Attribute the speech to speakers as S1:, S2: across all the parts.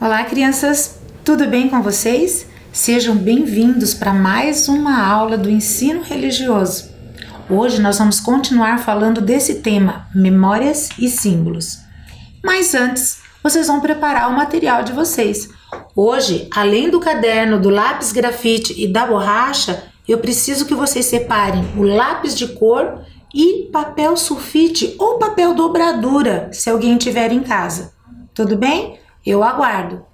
S1: Olá, crianças! Tudo bem com vocês? Sejam bem-vindos para mais uma aula do ensino religioso. Hoje nós vamos continuar falando desse tema, memórias e símbolos. Mas antes, vocês vão preparar o material de vocês. Hoje, além do caderno, do lápis grafite e da borracha, eu preciso que vocês separem o lápis de cor e papel sulfite ou papel dobradura, se alguém tiver em casa. Tudo bem? Eu aguardo.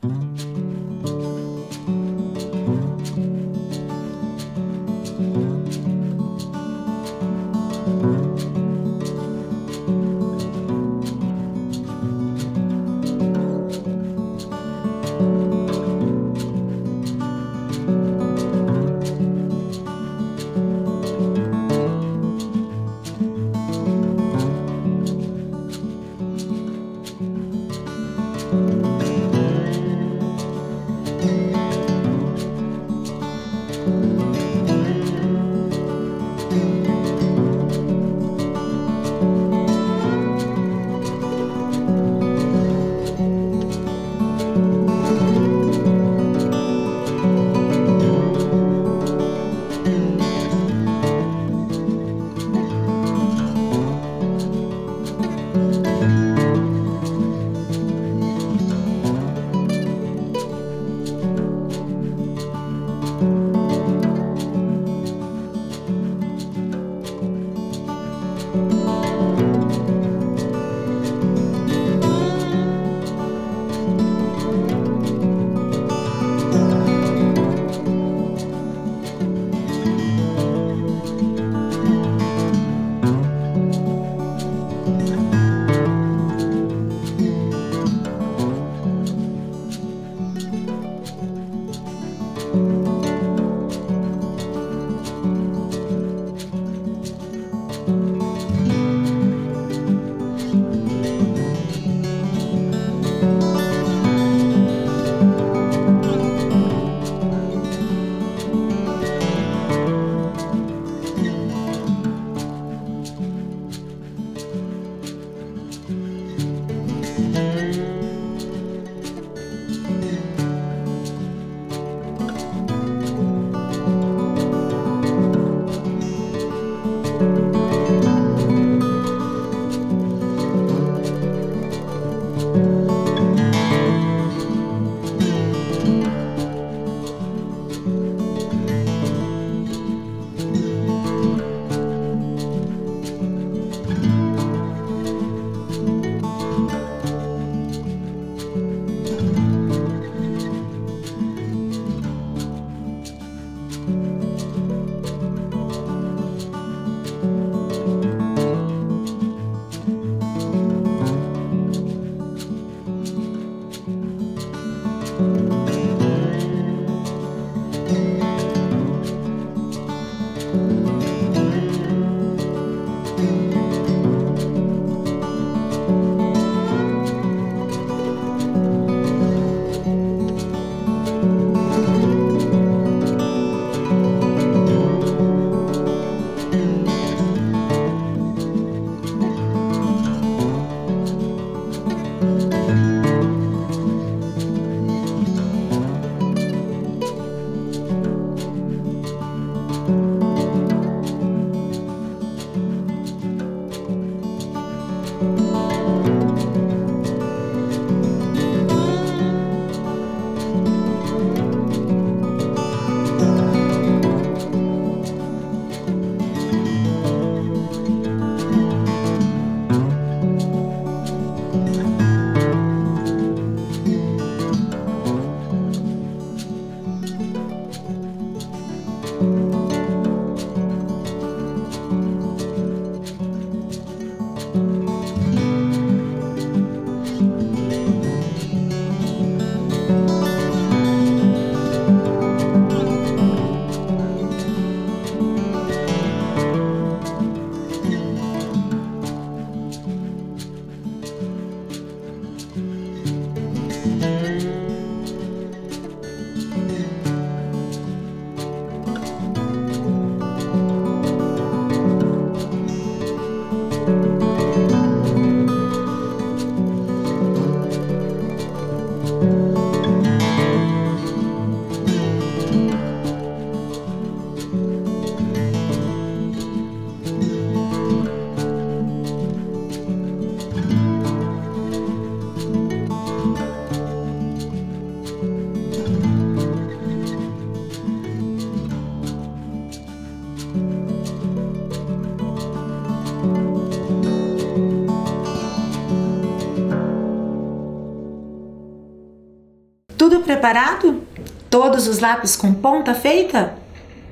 S1: Tudo preparado? Todos os lápis com ponta feita?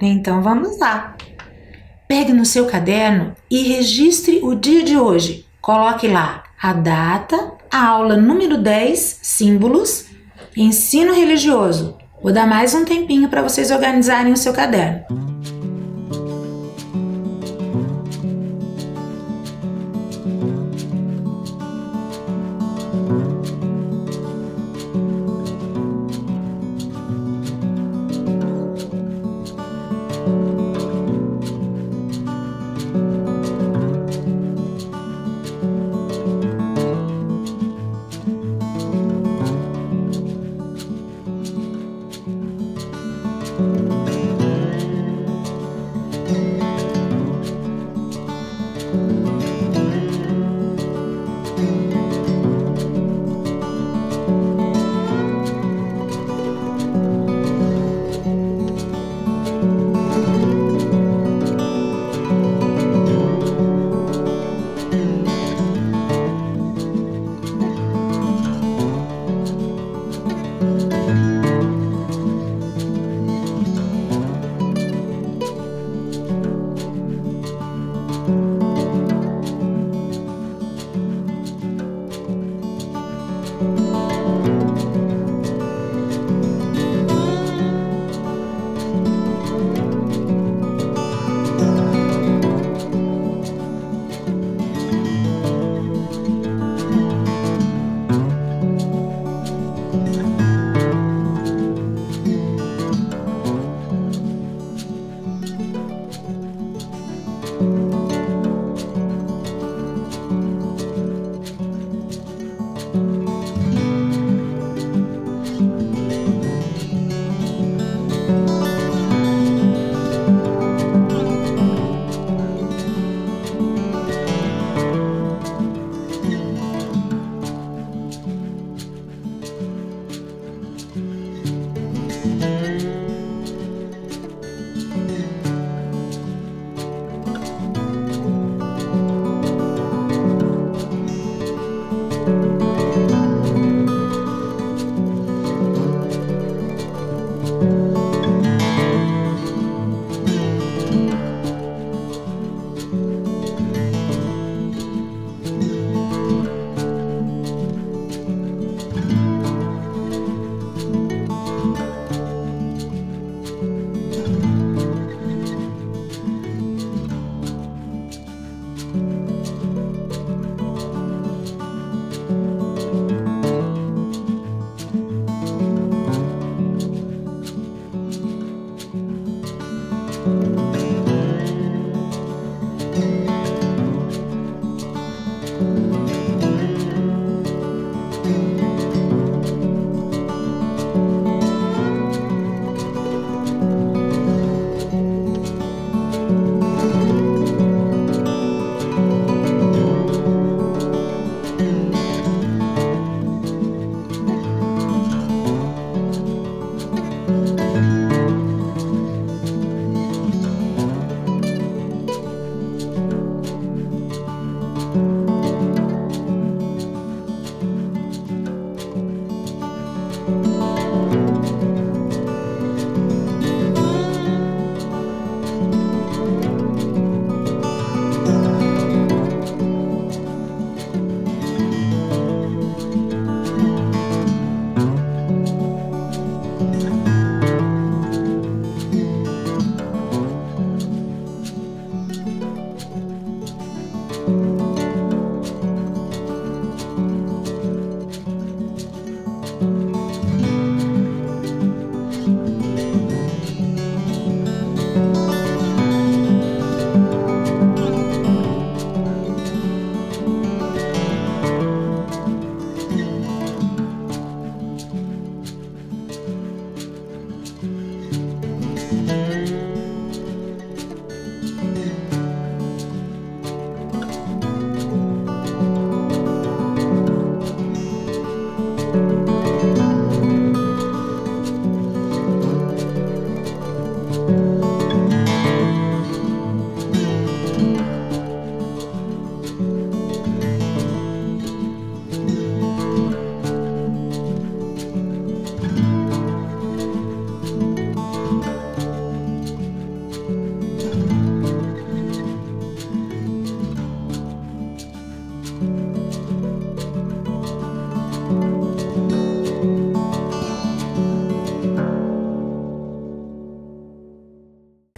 S1: Então vamos lá. Pegue no seu caderno e registre o dia de hoje. Coloque lá a data, a aula número 10, símbolos, ensino religioso. Vou dar mais um tempinho para vocês organizarem o seu caderno.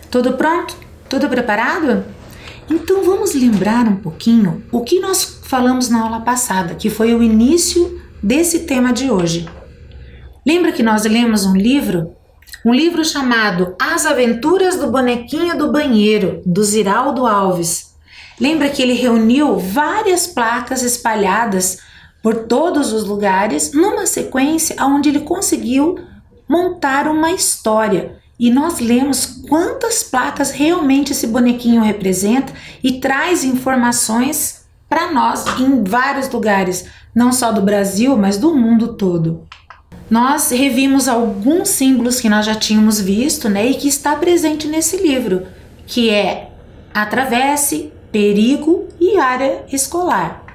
S1: Tudo pronto? Tudo preparado? Então vamos lembrar um pouquinho o que nós falamos na aula passada, que foi o início desse tema de hoje. Lembra que nós lemos um livro chamado As Aventuras do Bonequinho do Banheiro, do Ziraldo Alves. Lembra que ele reuniu várias placas espalhadas por todos os lugares numa sequência onde ele conseguiu montar uma história. E nós lemos quantas placas realmente esse bonequinho representa e traz informações para nós em vários lugares, não só do Brasil, mas do mundo todo. Nós revimos alguns símbolos que nós já tínhamos visto, né, e que está presente nesse livro, que é atravesse, perigo e área escolar.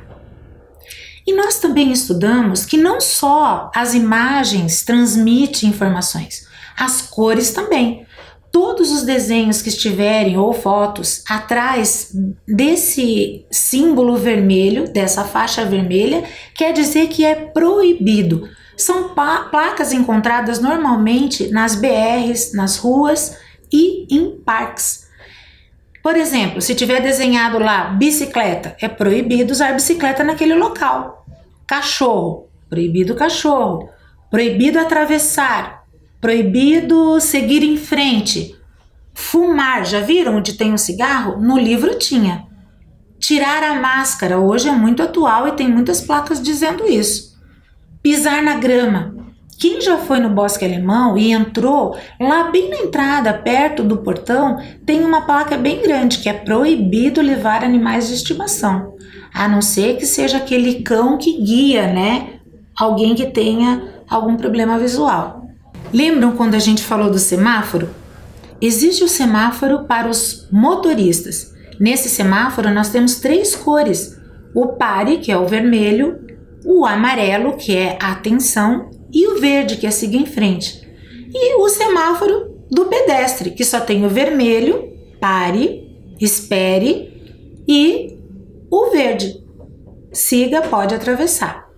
S1: E nós também estudamos que não só as imagens transmitem informações, as cores também. Todos os desenhos que estiverem ou fotos atrás desse símbolo vermelho, dessa faixa vermelha, quer dizer que é proibido. São placas encontradas normalmente nas BRs, nas ruas e em parques. Por exemplo, se tiver desenhado lá bicicleta, é proibido usar bicicleta naquele local. Cachorro, proibido cachorro. Proibido atravessar. Proibido seguir em frente. Fumar, já viram onde tem um cigarro? No livro tinha. Tirar a máscara, hoje é muito atual e tem muitas placas dizendo isso. Pisar na grama. Quem já foi no Bosque Alemão e entrou, lá bem na entrada, perto do portão, tem uma placa bem grande que é proibido levar animais de estimação. A não ser que seja aquele cão que guia, né? Alguém que tenha algum problema visual. Lembram quando a gente falou do semáforo? Existe o semáforo para os motoristas. Nesse semáforo nós temos 3 cores. O pare, que é o vermelho, o amarelo, que é a atenção, e o verde, que é seguir em frente. E o semáforo do pedestre, que só tem o vermelho, pare, espere, e o verde, siga, pode atravessar.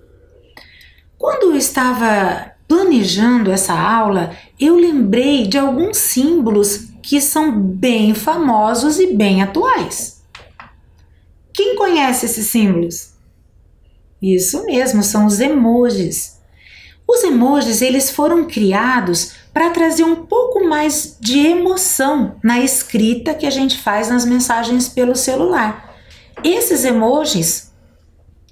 S1: Quando eu estava planejando essa aula, eu lembrei de alguns símbolos que são bem famosos e bem atuais. Quem conhece esses símbolos? Isso mesmo, são os emojis. Os emojis, eles foram criados para trazer um pouco mais de emoção na escrita que a gente faz nas mensagens pelo celular. Esses emojis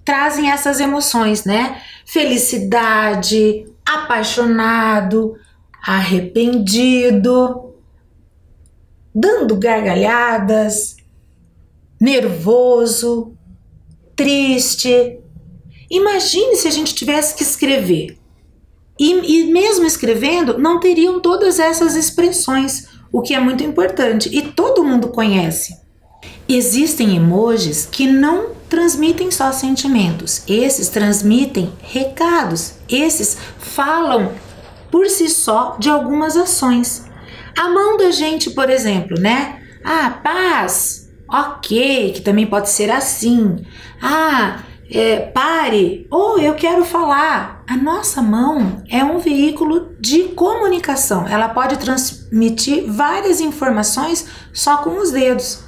S1: trazem essas emoções, né? Felicidade, apaixonado, arrependido, dando gargalhadas, nervoso, triste. Imagine se a gente tivesse que escrever. E mesmo escrevendo, não teriam todas essas expressões, o que é muito importante e todo mundo conhece. Existem emojis que não transmitem só sentimentos, esses transmitem recados, esses falam por si só de algumas ações. A mão da gente, por exemplo, né? Ah, paz, ok, que também pode ser assim. Pare, ou eu quero falar. A nossa mão é um veículo de comunicação, ela pode transmitir várias informações só com os dedos.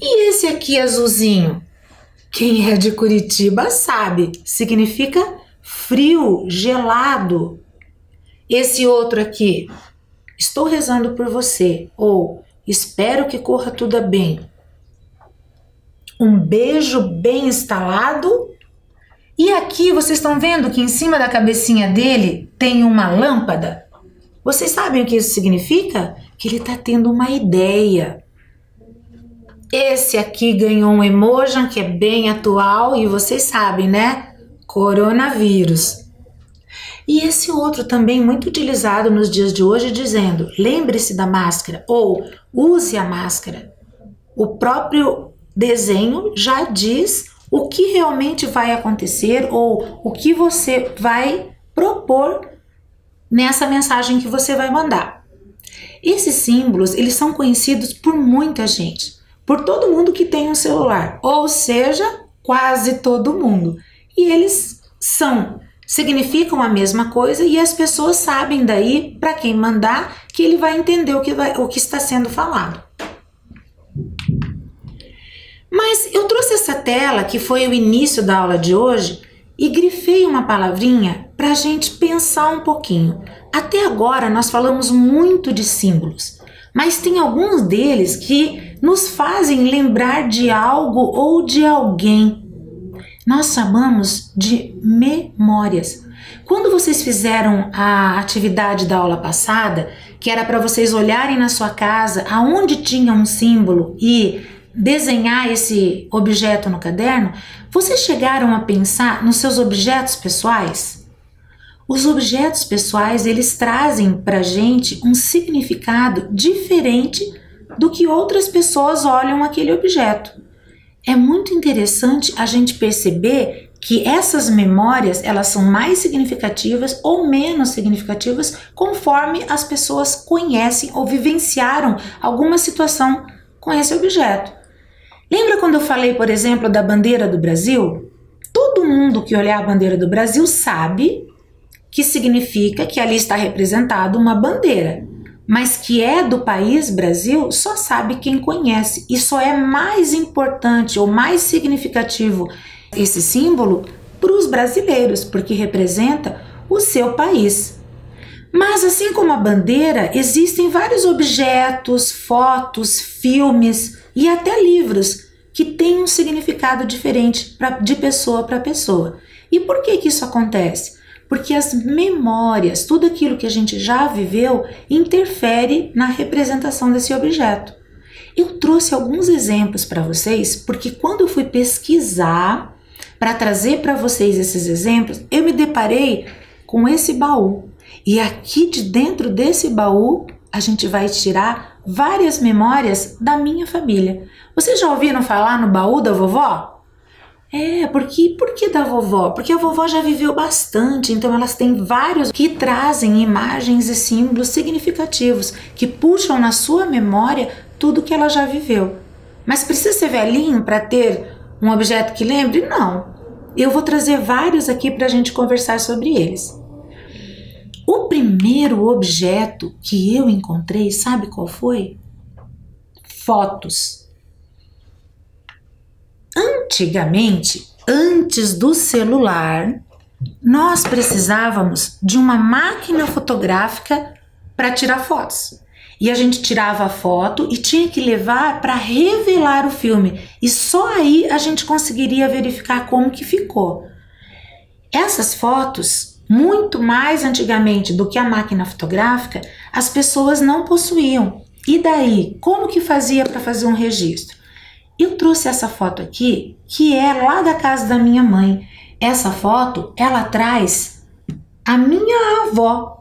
S1: E esse aqui azulzinho, quem é de Curitiba sabe, significa frio, gelado. Esse outro aqui, estou rezando por você, ou espero que corra tudo bem. Um beijo bem instalado. E aqui vocês estão vendo que em cima da cabecinha dele tem uma lâmpada? Vocês sabem o que isso significa? Que ele está tendo uma ideia. Esse aqui ganhou um emoji que é bem atual e vocês sabem, né? Coronavírus. E esse outro também muito utilizado nos dias de hoje, dizendo: lembre-se da máscara ou use a máscara. O próprio desenho já diz o que realmente vai acontecer ou o que você vai propor nessa mensagem que você vai mandar. Esses símbolos, eles são conhecidos por muita gente, por todo mundo que tem um celular, ou seja, quase todo mundo. E eles significam a mesma coisa e as pessoas sabem daí para quem mandar que ele vai entender o que está sendo falado. Mas eu trouxe essa tela, que foi o início da aula de hoje, e grifei uma palavrinha para a gente pensar um pouquinho. Até agora nós falamos muito de símbolos, mas tem alguns deles que nos fazem lembrar de algo ou de alguém. Nós chamamos de memórias. Quando vocês fizeram a atividade da aula passada, que era para vocês olharem na sua casa aonde tinha um símbolo e desenhar esse objeto no caderno, vocês chegaram a pensar nos seus objetos pessoais? Os objetos pessoais, eles trazem para a gente um significado diferente do que outras pessoas olham aquele objeto. É muito interessante a gente perceber que essas memórias, elas são mais significativas ou menos significativas conforme as pessoas conhecem ou vivenciaram alguma situação com esse objeto. Lembra quando eu falei, por exemplo, da bandeira do Brasil? Todo mundo que olhar a bandeira do Brasil sabe que significa que ali está representada uma bandeira, mas que é do país Brasil só sabe quem conhece, e só é mais importante ou mais significativo esse símbolo para os brasileiros, porque representa o seu país. Mas assim como a bandeira, existem vários objetos, fotos, filmes e até livros que têm um significado diferente de pessoa para pessoa. E por que isso acontece? Porque as memórias, tudo aquilo que a gente já viveu, interfere na representação desse objeto. Eu trouxe alguns exemplos para vocês, porque quando eu fui pesquisar para trazer para vocês esses exemplos, eu me deparei com esse baú. E aqui de dentro desse baú, a gente vai tirar várias memórias da minha família. Vocês já ouviram falar no baú da vovó? Por que da vovó? Porque a vovó já viveu bastante, então elas têm vários que trazem imagens e símbolos significativos, que puxam na sua memória tudo que ela já viveu. Mas precisa ser velhinho para ter um objeto que lembre? Não. Eu vou trazer vários aqui para a gente conversar sobre eles. O primeiro objeto que eu encontrei, sabe qual foi? Fotos. Antigamente, antes do celular, nós precisávamos de uma máquina fotográfica para tirar fotos. E a gente tirava a foto e tinha que levar para revelar o filme. E só aí a gente conseguiria verificar como que ficou. Essas fotos, muito mais antigamente do que a máquina fotográfica, as pessoas não possuíam. E daí, como que fazia para fazer um registro? Eu trouxe essa foto aqui, que é lá da casa da minha mãe. Essa foto, ela traz a minha avó.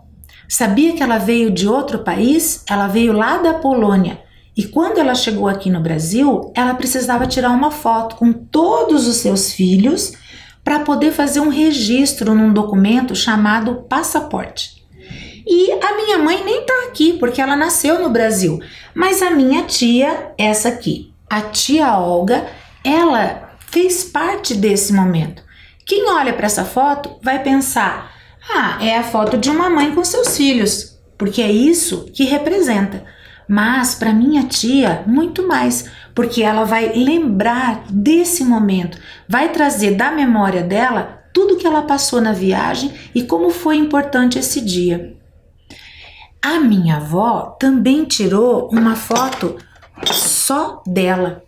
S1: Sabia que ela veio de outro país? Ela veio lá da Polônia. E quando ela chegou aqui no Brasil, ela precisava tirar uma foto com todos os seus filhos para poder fazer um registro num documento chamado passaporte. E a minha mãe nem está aqui, porque ela nasceu no Brasil. Mas a minha tia, essa aqui, a tia Olga, ela fez parte desse momento. Quem olha para essa foto vai pensar, é a foto de uma mãe com seus filhos, porque é isso que representa. Mas para minha tia, muito mais, porque ela vai lembrar desse momento, vai trazer da memória dela tudo que ela passou na viagem e como foi importante esse dia. A minha avó também tirou uma foto só dela.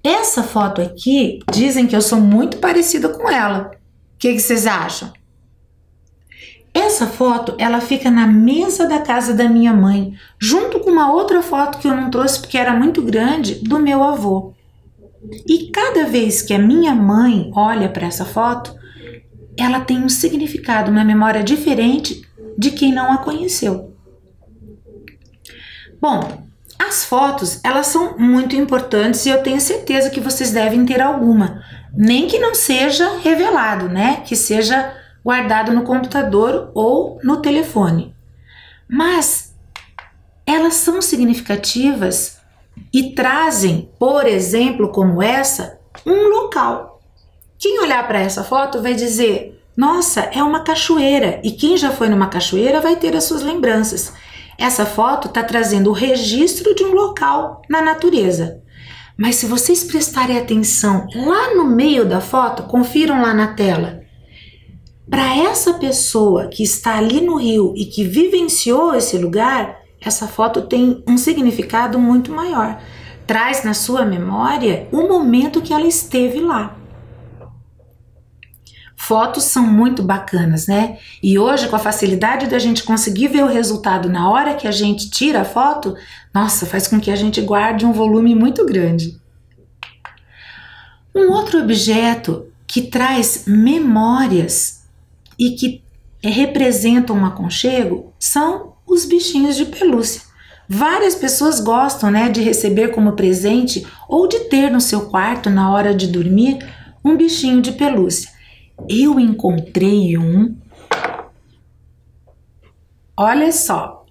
S1: Essa foto aqui, dizem que eu sou muito parecida com ela. O que vocês acham? Essa foto, ela fica na mesa da casa da minha mãe, junto com uma outra foto que eu não trouxe porque era muito grande, do meu avô. E cada vez que a minha mãe olha para essa foto, ela tem um significado, uma memória diferente de quem não a conheceu. Bom, as fotos, elas são muito importantes e eu tenho certeza que vocês devem ter alguma. Nem que não seja revelado, né? Que seja guardado no computador ou no telefone. Mas elas são significativas e trazem, por exemplo, como essa, um local. Quem olhar para essa foto vai dizer, Nossa, é uma cachoeira, e quem já foi numa cachoeira vai ter as suas lembranças. Essa foto está trazendo o registro de um local na natureza. Mas se vocês prestarem atenção lá no meio da foto, confiram lá na tela. Para essa pessoa que está ali no rio e que vivenciou esse lugar, essa foto tem um significado muito maior. Traz na sua memória o momento que ela esteve lá. Fotos são muito bacanas, né? E hoje, com a facilidade da gente conseguir ver o resultado na hora que a gente tira a foto, nossa, faz com que a gente guarde um volume muito grande. Um outro objeto que traz memórias e que representam um aconchego são os bichinhos de pelúcia. Várias pessoas gostam, né, de receber como presente ou de ter no seu quarto, na hora de dormir, um bichinho de pelúcia. Eu encontrei um, olha só,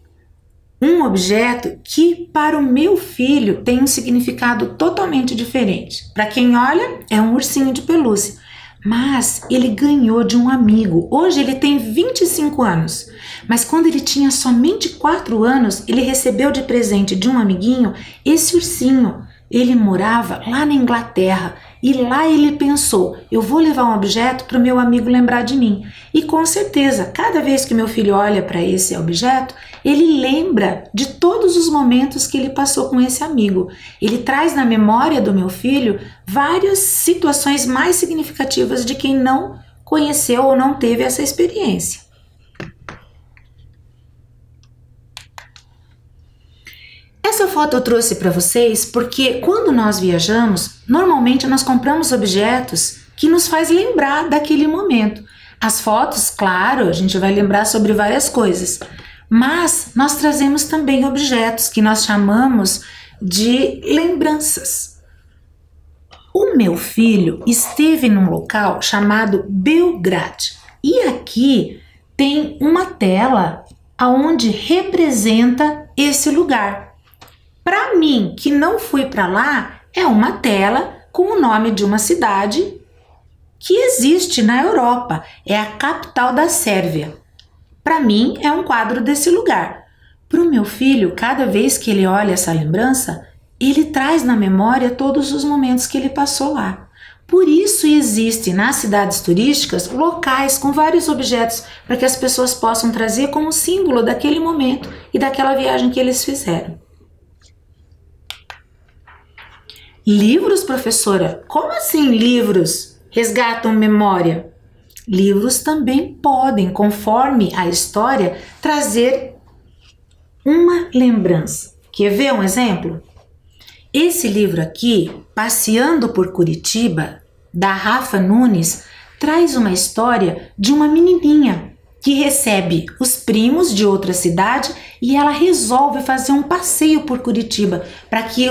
S1: um objeto que para o meu filho tem um significado totalmente diferente. Para quem olha, é um ursinho de pelúcia, mas ele ganhou de um amigo. Hoje ele tem 25 anos, mas quando ele tinha somente 4 anos, ele recebeu de presente de um amiguinho esse ursinho. Ele morava lá na Inglaterra e lá ele pensou, eu vou levar um objeto para o meu amigo lembrar de mim. E com certeza, cada vez que meu filho olha para esse objeto, ele lembra de todos os momentos que ele passou com esse amigo. Ele traz na memória do meu filho várias situações mais significativas de quem não conheceu ou não teve essa experiência. Essa foto eu trouxe para vocês porque quando nós viajamos, normalmente nós compramos objetos que nos faz lembrar daquele momento. As fotos, claro, a gente vai lembrar sobre várias coisas, mas nós trazemos também objetos que nós chamamos de lembranças. O meu filho esteve num local chamado Belgrade e aqui tem uma tela onde representa esse lugar. Para mim, que não fui para lá, é uma tela com o nome de uma cidade que existe na Europa. É a capital da Sérvia. Para mim, é um quadro desse lugar. Para o meu filho, cada vez que ele olha essa lembrança, ele traz na memória todos os momentos que ele passou lá. Por isso existem nas cidades turísticas locais com vários objetos para que as pessoas possam trazer como símbolo daquele momento e daquela viagem que eles fizeram. Livros, professora? Como assim livros resgatam memória? Livros também podem, conforme a história, trazer uma lembrança. Quer ver um exemplo? Esse livro aqui, Passeando por Curitiba, da Rafa Nunes, traz uma história de uma menininha que recebe os primos de outra cidade e ela resolve fazer um passeio por Curitiba para que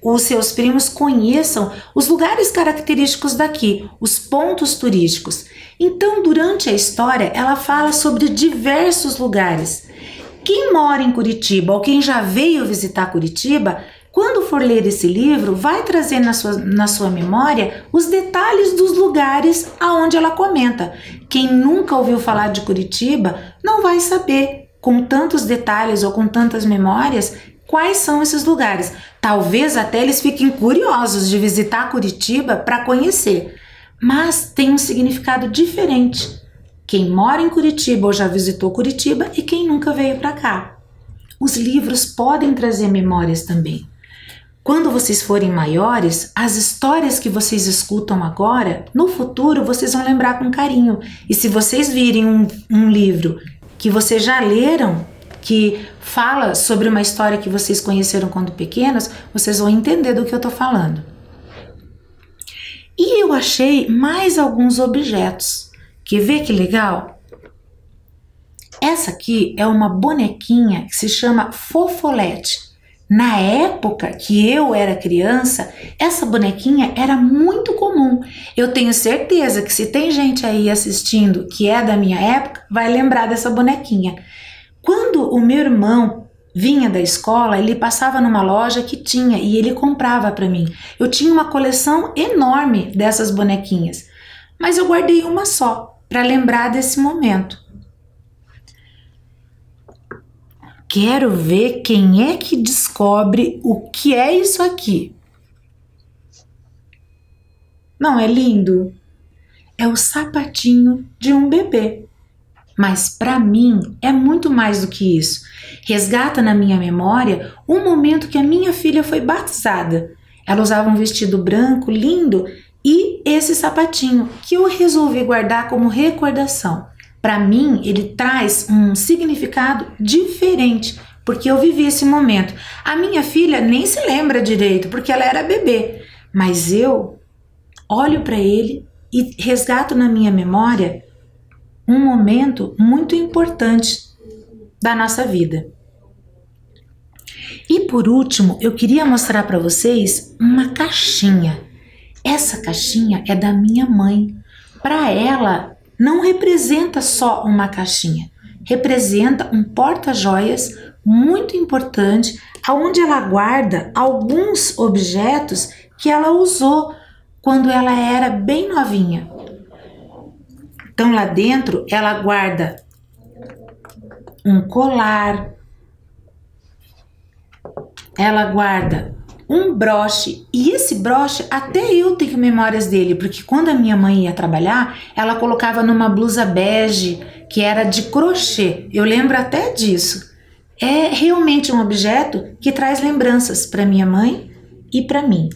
S1: os seus primos conheçam os lugares característicos daqui, os pontos turísticos. Então, durante a história, ela fala sobre diversos lugares. Quem mora em Curitiba ou quem já veio visitar Curitiba, quando for ler esse livro, vai trazer na sua memória os detalhes dos lugares aonde ela comenta. Quem nunca ouviu falar de Curitiba não vai saber, com tantos detalhes ou com tantas memórias, quais são esses lugares. Talvez até eles fiquem curiosos de visitar Curitiba para conhecer, mas tem um significado diferente. Quem mora em Curitiba ou já visitou Curitiba e quem nunca veio para cá. Os livros podem trazer memórias também. Quando vocês forem maiores, as histórias que vocês escutam agora, no futuro vocês vão lembrar com carinho. E se vocês virem um livro que vocês já leram, que fala sobre uma história que vocês conheceram quando pequenos, vocês vão entender do que eu estou falando. E eu achei mais alguns objetos. Quer ver que legal? Essa aqui é uma bonequinha que se chama Fofolete. Na época que eu era criança, essa bonequinha era muito comum. Eu tenho certeza que se tem gente aí assistindo que é da minha época, vai lembrar dessa bonequinha. Quando o meu irmão vinha da escola, ele passava numa loja que tinha e ele comprava para mim. Eu tinha uma coleção enorme dessas bonequinhas, mas eu guardei uma só, para lembrar desse momento. Quero ver quem é que descobre o que é isso aqui. Não é lindo? É o sapatinho de um bebê. Mas para mim é muito mais do que isso. Resgata na minha memória o momento que a minha filha foi batizada. Ela usava um vestido branco lindo e esse sapatinho que eu resolvi guardar como recordação. Para mim, ele traz um significado diferente, porque eu vivi esse momento. A minha filha nem se lembra direito, porque ela era bebê, mas eu olho para ele e resgato na minha memória um momento muito importante da nossa vida. E por último, eu queria mostrar para vocês uma caixinha. Essa caixinha é da minha mãe. Para ela, não representa só uma caixinha, representa um porta-joias muito importante, onde ela guarda alguns objetos que ela usou quando ela era bem novinha. Então lá dentro ela guarda um colar, ela guarda um broche, e esse broche até eu tenho memórias dele, porque quando a minha mãe ia trabalhar, ela colocava numa blusa bege que era de crochê. Eu lembro até disso. É realmente um objeto que traz lembranças para minha mãe e para mim.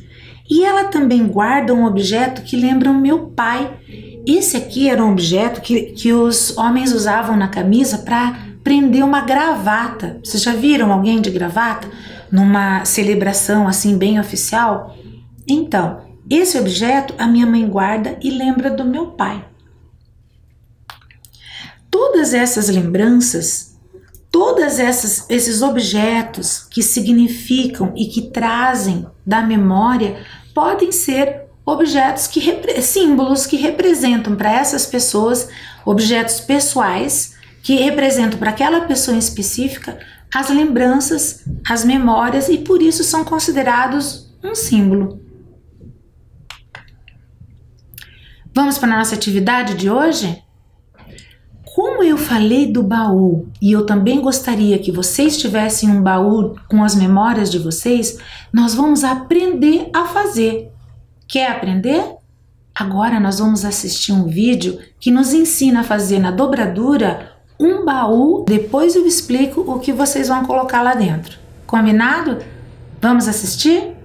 S1: E ela também guarda um objeto que lembra o meu pai. Esse aqui era um objeto que os homens usavam na camisa para prender uma gravata. Vocês já viram alguém de gravata numa celebração assim bem oficial? Então, esse objeto a minha mãe guarda e lembra do meu pai. Todas essas lembranças, esses objetos que significam e que trazem da memória podem ser objetos símbolos que representam para essas pessoas, objetos pessoais que representam para aquela pessoa em específica as lembranças, as memórias, e por isso são considerados um símbolo. Vamos para a nossa atividade de hoje? Como eu falei do baú e eu também gostaria que vocês tivessem um baú com as memórias de vocês, nós vamos aprender a fazer. Quer aprender? Agora nós vamos assistir um vídeo que nos ensina a fazer na dobradura um baú. Depois eu explico o que vocês vão colocar lá dentro. Combinado? Vamos assistir?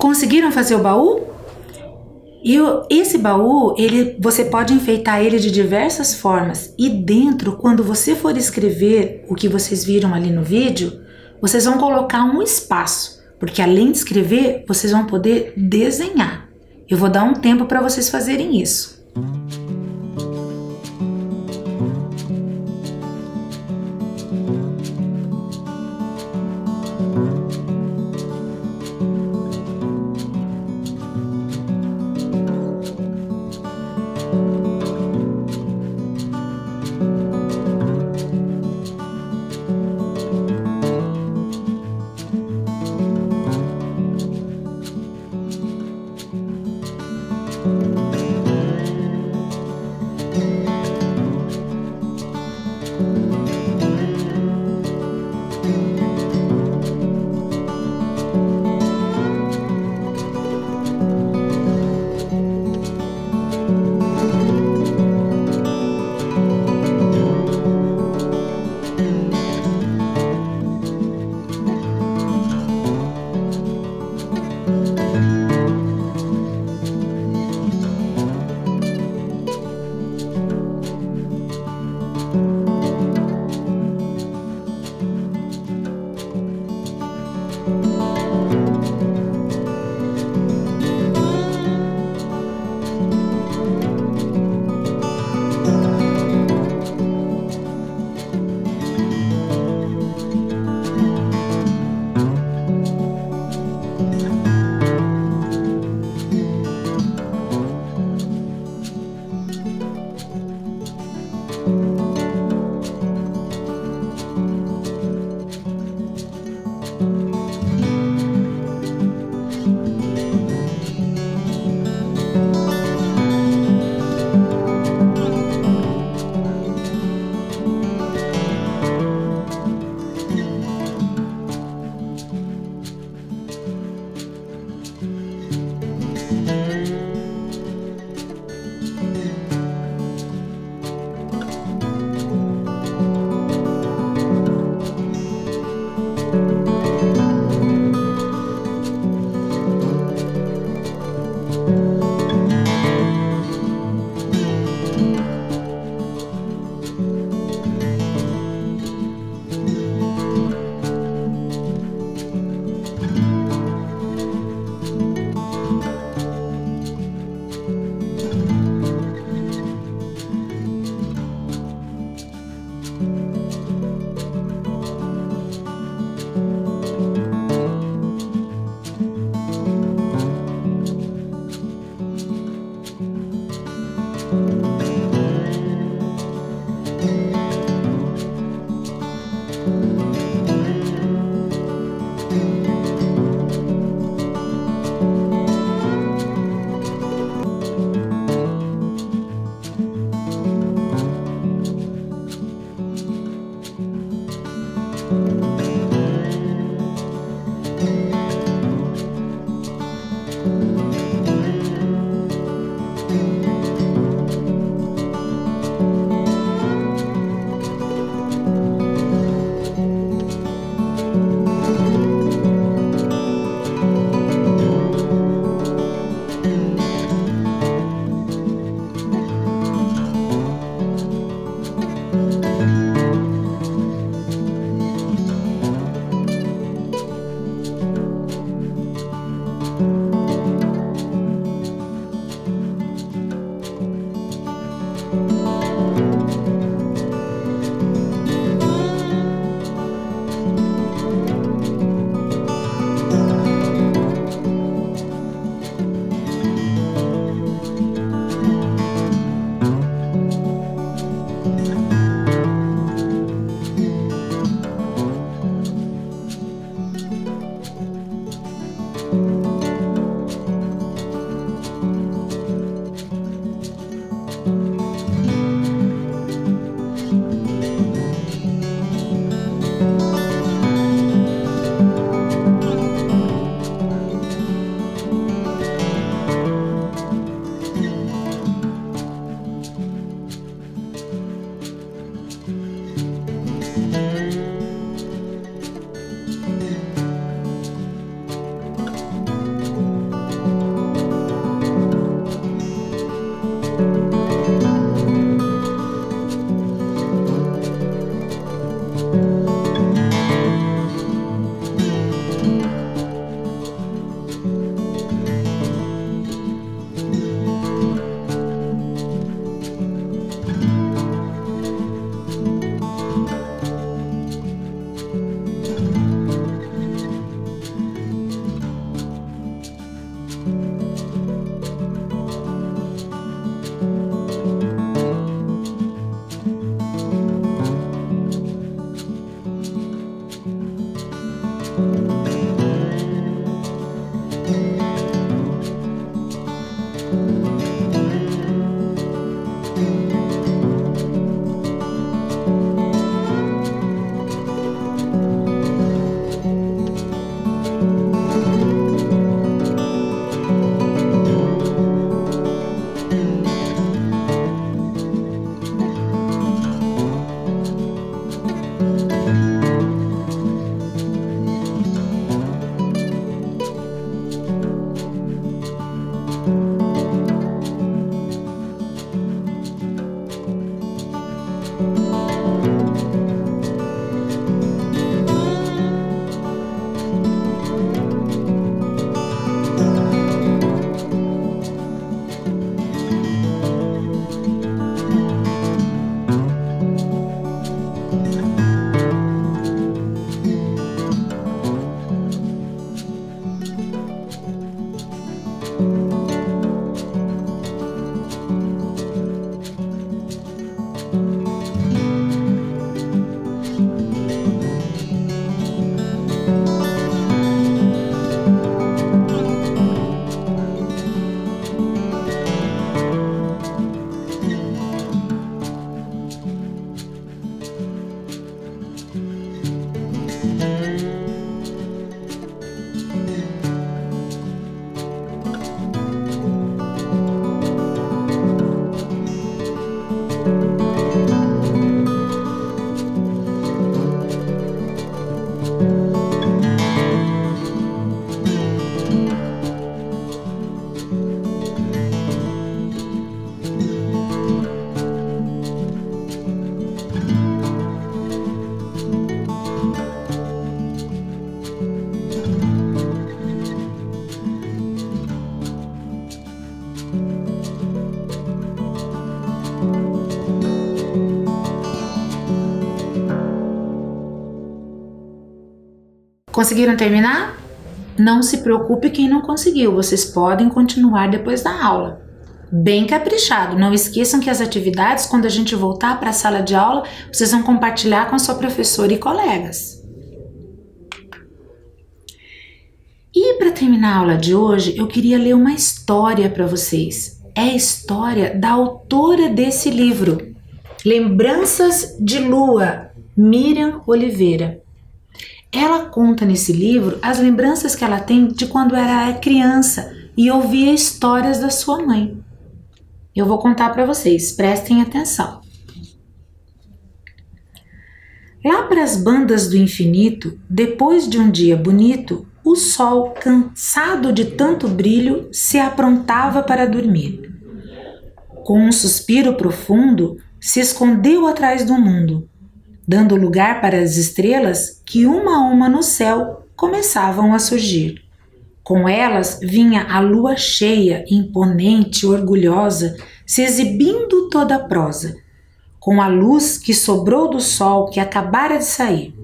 S1: Conseguiram fazer o baú? Esse baú, você pode enfeitar ele de diversas formas. E dentro, quando você for escrever o que vocês viram ali no vídeo, vocês vão colocar um espaço, porque além de escrever, vocês vão poder desenhar. Eu vou dar um tempo para vocês fazerem isso. Conseguiram terminar? Não se preocupe quem não conseguiu, vocês podem continuar depois da aula. Bem caprichado, não esqueçam que as atividades, quando a gente voltar para a sala de aula, vocês vão compartilhar com a sua professora e colegas. E para terminar a aula de hoje, eu queria ler uma história para vocês. É a história da autora desse livro, Lembranças de Lua, Miriam Oliveira. Ela conta nesse livro as lembranças que ela tem de quando era criança e ouvia histórias da sua mãe. Eu vou contar para vocês, prestem atenção. Lá para as bandas do infinito, depois de um dia bonito, o sol, cansado de tanto brilho, se aprontava para dormir. Com um suspiro profundo, se escondeu atrás do mundo, dando lugar para as estrelas que uma a uma no céu começavam a surgir. Com elas vinha a lua cheia, imponente, orgulhosa, se exibindo toda a prosa, com a luz que sobrou do sol que acabara de sair.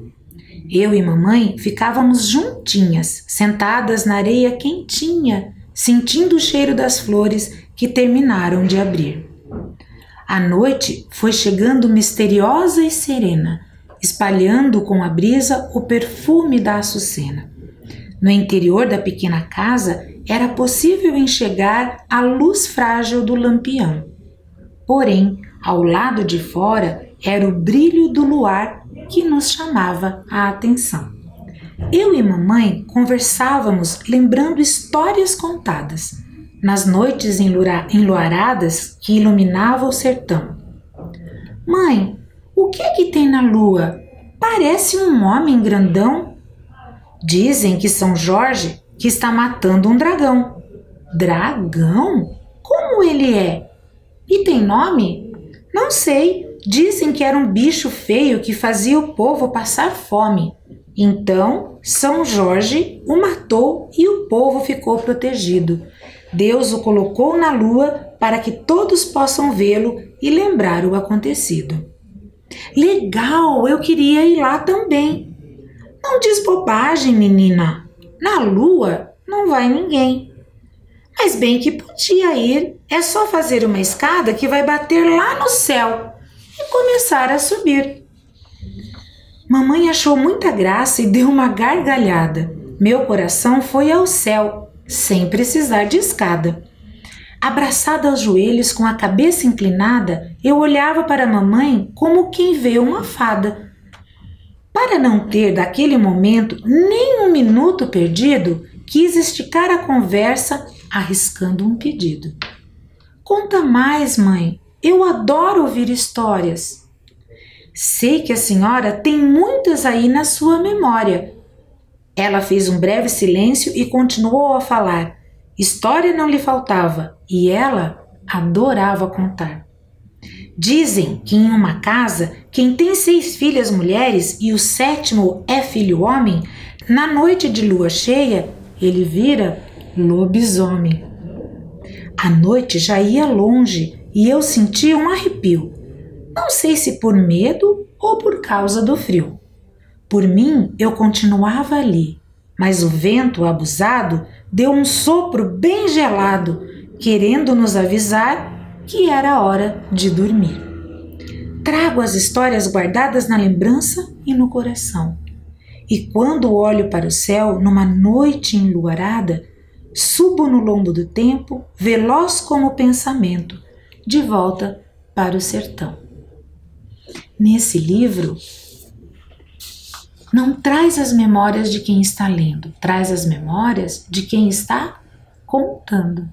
S1: Eu e mamãe ficávamos juntinhas, sentadas na areia quentinha, sentindo o cheiro das flores que terminaram de abrir. A noite foi chegando misteriosa e serena, espalhando com a brisa o perfume da açucena. No interior da pequena casa era possível enxergar a luz frágil do lampião. Porém, ao lado de fora era o brilho do luar que nos chamava a atenção. Eu e mamãe conversávamos lembrando histórias contadas nas noites enluaradas que iluminavam o sertão. Mãe, o que é que tem na lua? Parece um homem grandão. Dizem que São Jorge que está matando um dragão. Dragão? Como ele é? E tem nome? Não sei. Dizem que era um bicho feio que fazia o povo passar fome. Então, São Jorge o matou e o povo ficou protegido. Deus o colocou na lua para que todos possam vê-lo e lembrar o acontecido. Legal, eu queria ir lá também. Não diz bobagem, menina. Na lua não vai ninguém. Mas bem que podia ir. É só fazer uma escada que vai bater lá no céu e começar a subir. Mamãe achou muita graça e deu uma gargalhada. Meu coração foi ao céu, sem precisar de escada. Abraçada aos joelhos, com a cabeça inclinada, eu olhava para a mamãe como quem vê uma fada. Para não ter, daquele momento, nem um minuto perdido, quis esticar a conversa, arriscando um pedido. Conta mais, mãe. Eu adoro ouvir histórias. Sei que a senhora tem muitas aí na sua memória. Ela fez um breve silêncio e continuou a falar. História não lhe faltava e ela adorava contar. Dizem que em uma casa, quem tem 6 filhas mulheres e o 7º é filho homem, na noite de lua cheia, ele vira lobisomem. A noite já ia longe e eu senti um arrepio. Não sei se por medo ou por causa do frio. Por mim, eu continuava ali, mas o vento abusado deu um sopro bem gelado, querendo nos avisar que era hora de dormir. Trago as histórias guardadas na lembrança e no coração. E quando olho para o céu numa noite enluarada, subo no lombo do tempo, veloz como o pensamento, de volta para o sertão. Nesse livro, não traz as memórias de quem está lendo, traz as memórias de quem está contando.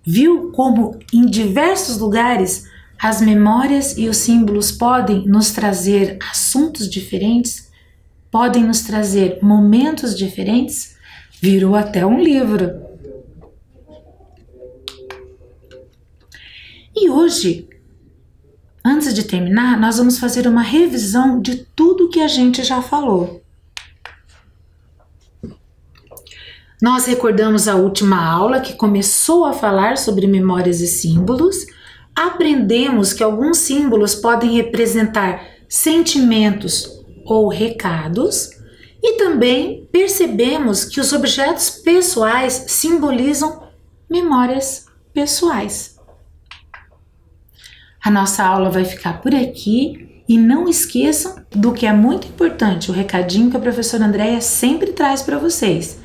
S1: Viu como em diversos lugares as memórias e os símbolos podem nos trazer assuntos diferentes, podem nos trazer momentos diferentes? Virou até um livro. E hoje, antes de terminar, nós vamos fazer uma revisão de tudo que a gente já falou. Nós recordamos a última aula que começou a falar sobre memórias e símbolos. Aprendemos que alguns símbolos podem representar sentimentos ou recados. E também também percebemos que os objetos pessoais simbolizam memórias pessoais. A nossa aula vai ficar por aqui e não esqueçam do que é muito importante, o recadinho que a professora Andréia sempre traz para vocês.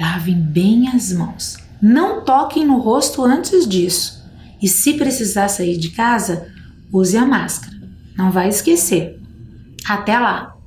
S1: Lavem bem as mãos, não toquem no rosto antes disso e se precisar sair de casa, use a máscara. Não vai esquecer. Até lá!